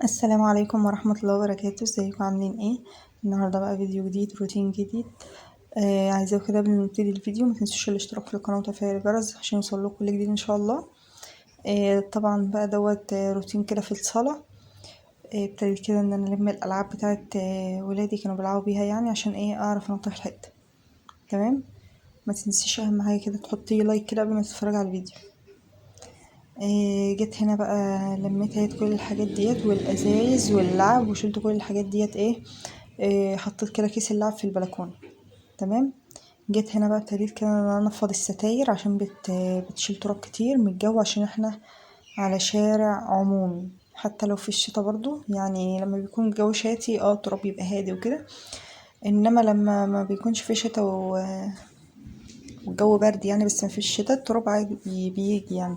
السلام عليكم ورحمة الله وبركاته. ازيكم عاملين ايه؟ النهاردة بقى فيديو جديد، روتين جديد. عايزاكم كده قبل ما نبتدي الفيديو متنسوش الاشتراك في القناة وتفعيل الجرس عشان يوصلكوا كل جديد ان شاء الله. طبعا بقى دوت روتين كده في الصالة. ابتديت كده ان انا الم الالعاب بتاعت ولادي كانوا بيلعبوا بيها، يعني عشان ايه اعرف انضف الحتة. تمام. ما تنسيش اهم حاجة كده تحطي لايك كده قبل ما تتفرج على الفيديو. جيت هنا بقى لميت اهيت كل الحاجات ديت والازايز واللعب وشلت كل الحاجات ديت حطيت كده كيس اللعب في البلكونه. تمام. جيت هنا بقى ابتديت كده ان انا انفض الستاير عشان بتشيل تراب كتير من الجو، عشان احنا على شارع عمومي. حتى لو في الشتا برضو، يعني لما بيكون الجو شاتي التراب بيبقى هادي وكده، انما لما ما بيكونش في شتا والجو برد يعني، بس ما فيش شتا التراب عادي بيجي يعني،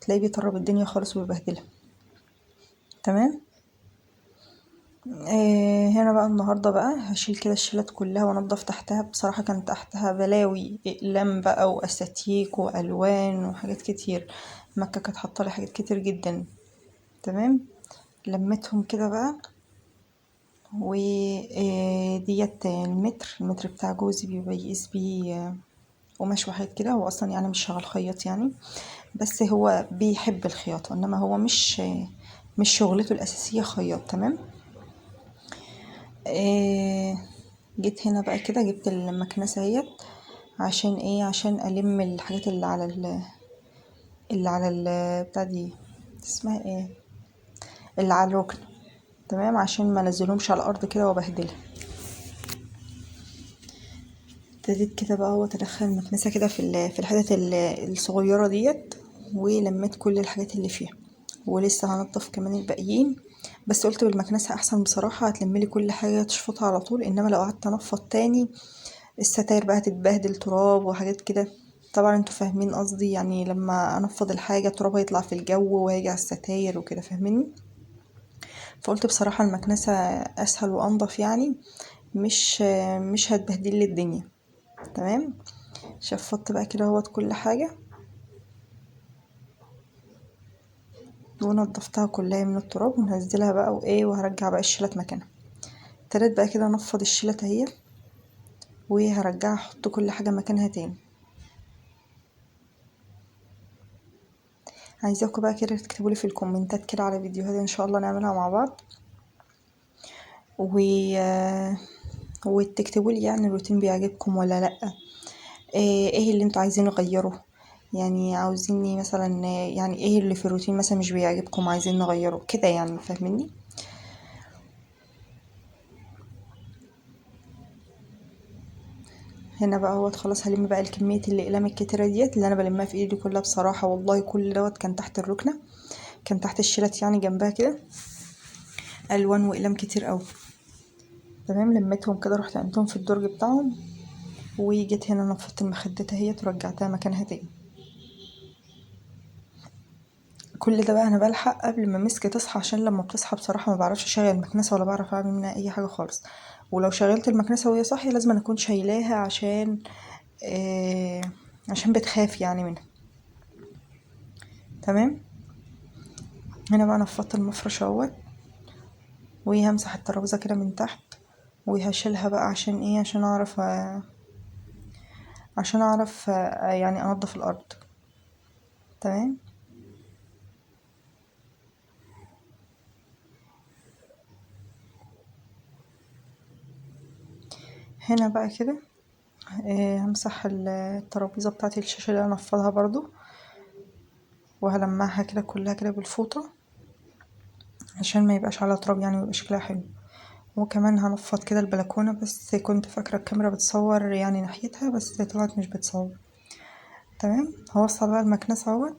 تلاقيه بيطرب الدنيا خالص ويبهدلها. تمام. هنا بقى النهارده بقى هشيل كده الشيلات كلها وانضف تحتها. بصراحه كان تحتها بلاوي اقلام بقى واستاتيك والوان وحاجات كتير. مكه كانت حاطه لي حاجات كتير جدا. تمام. لميتهم كده بقى. وديت المتر بتاع جوزي بيبقى يقيس بيه قماش واحد كده. هو اصلا يعني مش شغال خياط يعني، بس هو بيحب الخياطه، انما هو مش شغلته الاساسيه خياط. تمام. آه جيت هنا بقى كده جبت المكنسة اهيت. عشان ايه؟ عشان الم الحاجات اللي على بتاع دي، اسمها ايه، اللي على الركن. تمام. عشان ما انزلهمش على الارض كده وبهدلها. ابتديت كده بقى هو ادخل المكنسة كده في الحتت الصغيرة ديت، ولميت كل الحاجات اللي فيها، ولسه هنضف كمان الباقيين. بس قلت بالمكنسة احسن بصراحة، هتلملي كل حاجة تشفطها على طول، انما لو قعدت انفض تاني الستاير بقى هتتبهدل تراب وحاجات كده. طبعا انتوا فاهمين قصدي، يعني لما انفض الحاجة التراب هيطلع في الجو وهيجي على الستاير وكده، فاهميني؟ فقلت بصراحة المكنسة اسهل وانضف يعني، مش هتبهدل لي الدنيا. تمام. شفطت بقى كده اهوت كل حاجة ونضفتها كلها من التراب، ونهزلها بقى وهرجع بقى الشيلات مكانها. ابتديت بقى كده انفض الشيلات اهي، وهرجع احط كل حاجة مكانها تاني. عايزاكم بقى كده تكتبولي في الكومنتات كده على فيديوهات ان شاء الله نعملها مع بعض، و وتكتبوا لي يعني الروتين بيعجبكم ولا لا. ايه اللي انتوا عايزين نغيره؟ يعني عاوزيني مثلا، يعني ايه اللي في الروتين مثلا مش بيعجبكم عايزين نغيره كده، يعني فاهميني؟ هنا بقى هو خلاص هلم بقى الكمية الاقلام الكتيرة ديت اللي انا بلمها في ايدي كلها. بصراحة والله كل دوت كان تحت الركنة، كان تحت الشيلات يعني جنبها كده، الوان واقلام كتير قوي. تمام. لميتهم كده رحت قمتهم في الدرج بتاعهم، وجيت هنا نفضت المخدات اهيت ورجعتها مكانها تاني. كل ده بقى انا بلحق قبل ما مسكي تصحى، عشان لما بتصحى بصراحه ما بعرفش اشغل المكنسه ولا بعرف اعمل منها اي حاجه خالص. ولو شغلت المكنسه وهي صاحيه لازم أنا اكون شايلاها، عشان بتخاف يعني منها. تمام. هنا بقى نفضت المفرش اهوت، وهمسح الترابيزه كده من تحت، وهشيلها بقى عشان ايه؟ عشان اعرف يعني انضف الارض. تمام. هنا بقى كده همسح الترابيزه بتاعت الشاشه اللي انا انفضها برضو، وهلمعها كده كلها كده بالفوطه عشان ما يبقاش على تراب يعني، ويبقى شكلها حلو. وكمان هنفض كده البلكونه، بس كنت فاكره الكاميرا بتصور يعني ناحيتها، بس طلعت مش بتصور. تمام. هوصل بقى المكنسه اهوت،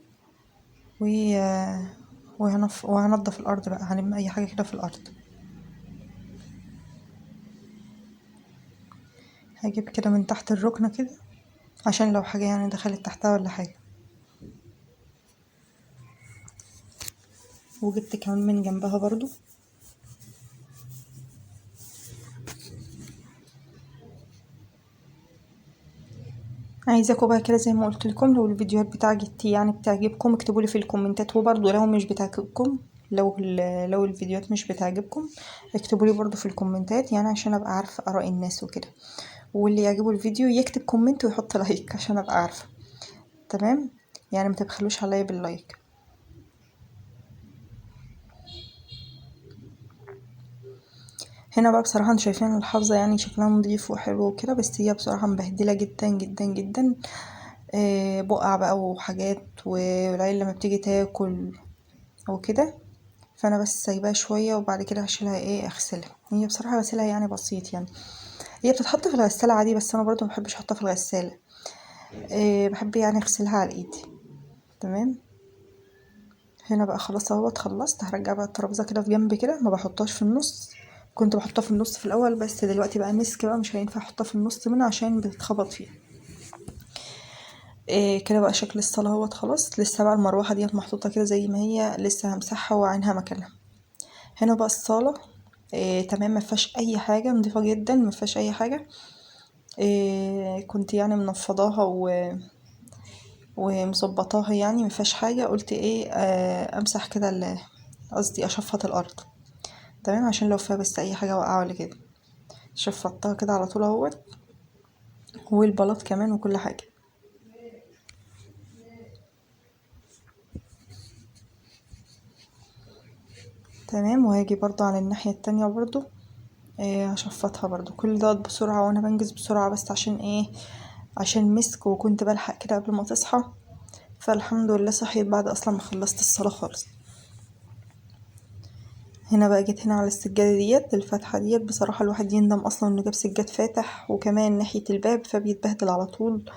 و وهنضف الارض بقى، هلم اي حاجه كده في الارض. هجيب كده من تحت الركنه كده، عشان لو حاجه يعني دخلت تحتها ولا حاجه. وجبت كمان من جنبها برضو. عايزاكم بقى كده زي ما قلت لكم، لو الفيديوهات بتاعتي يعني بتعجبكم اكتبوا لي في الكومنتات، وبرضو لو مش بتعجبكم لو الفيديوهات مش بتعجبكم اكتبوا لي برضو في الكومنتات، يعني عشان ابقى عارفه اراء الناس وكده، واللي يعجبه الفيديو يكتب كومنت ويحط لايك عشان ابقى عارفه. تمام، يعني ما تبخلوش عليا باللايك. هنا بقى بصراحه انتوا شايفين الحافظه يعني شكلها نضيف وحلو وكده، بس هي بصراحه مبهدله جدا جدا جدا. بقع بقى وحاجات، والعيال لما بتيجي تاكل وكده، فانا بس سايباها شويه وبعد كده هشيلها اغسلها. هي بصراحه غسيلها يعني بسيط يعني، هي بتتحط في الغساله عادي، بس انا برضو مبحبش احطها في الغساله. بحب يعني اغسلها على ايدي. تمام. هنا بقى خلاص اهوت خلصت، هرجع بقى الترابيزه كده في جنب كده، ما بحطهاش في النص. كنت بحطها في النص في الاول، بس دلوقتي بقى مسك بقى مش هينفع احطها في النص منها عشان بتتخبط فيها. كده بقى شكل الصاله اهوت خلاص. لسه بقى المروحه ديت محطوطه كده زي ما هي، لسه همسحها واعينها مكانها. هنا بقى الصاله تمام، ما فيهاش اي حاجه، نظيفه جدا ما فيهاش اي حاجه. كنت يعني منفضاها ومظبطاها، يعني ما فيهاش حاجه. قلت ايه امسح كده قصدي اشفط الارض. تمام، عشان لو فيها بس اي حاجه واقعه ولا كده. شفطتها كده على طول اهوت، والبلاط كمان وكل حاجه. تمام، وهاجي برضو على الناحيه التانية برضو هشفطها برضو. كل دوت بسرعه وانا بنجز بسرعه، بس عشان ايه؟ عشان مسك، وكنت بلحق كده قبل ما تصحى. فالحمد لله صحيت بعد اصلا ما خلصت الصلاه خالص. هنا بقى جيت هنا على السجاده ديت الفاتحه ديت، بصراحه الواحد يندم اصلا انه جاب سجاد فاتح، وكمان ناحيه الباب فبيتبهدل على طول.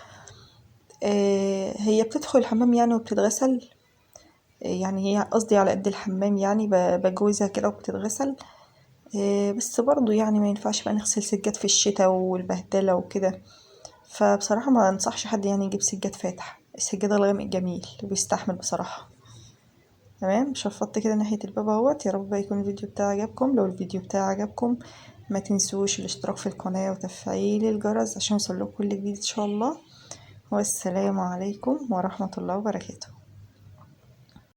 هي بتدخل الحمام يعني وبتتغسل، يعني هي قصدي على قد الحمام يعني، بجوزها كده وبتتغسل. بس برضو يعني ما ينفعش بقى نغسل سجاد في الشتاء والبهدله وكده. فبصراحه ما انصحش حد يعني يجيب سجاد فاتح. السجاد الغامق جميل وبيستحمل بصراحه. تمام، شفطت كده ناحيه الباب اهوت. يا رب يكون الفيديو بتاعي عجبكم. لو الفيديو بتاعي عجبكم ما تنسوش الاشتراك في القناه وتفعيل الجرس عشان يوصلكوا كل جديد ان شاء الله. والسلام عليكم ورحمه الله وبركاته.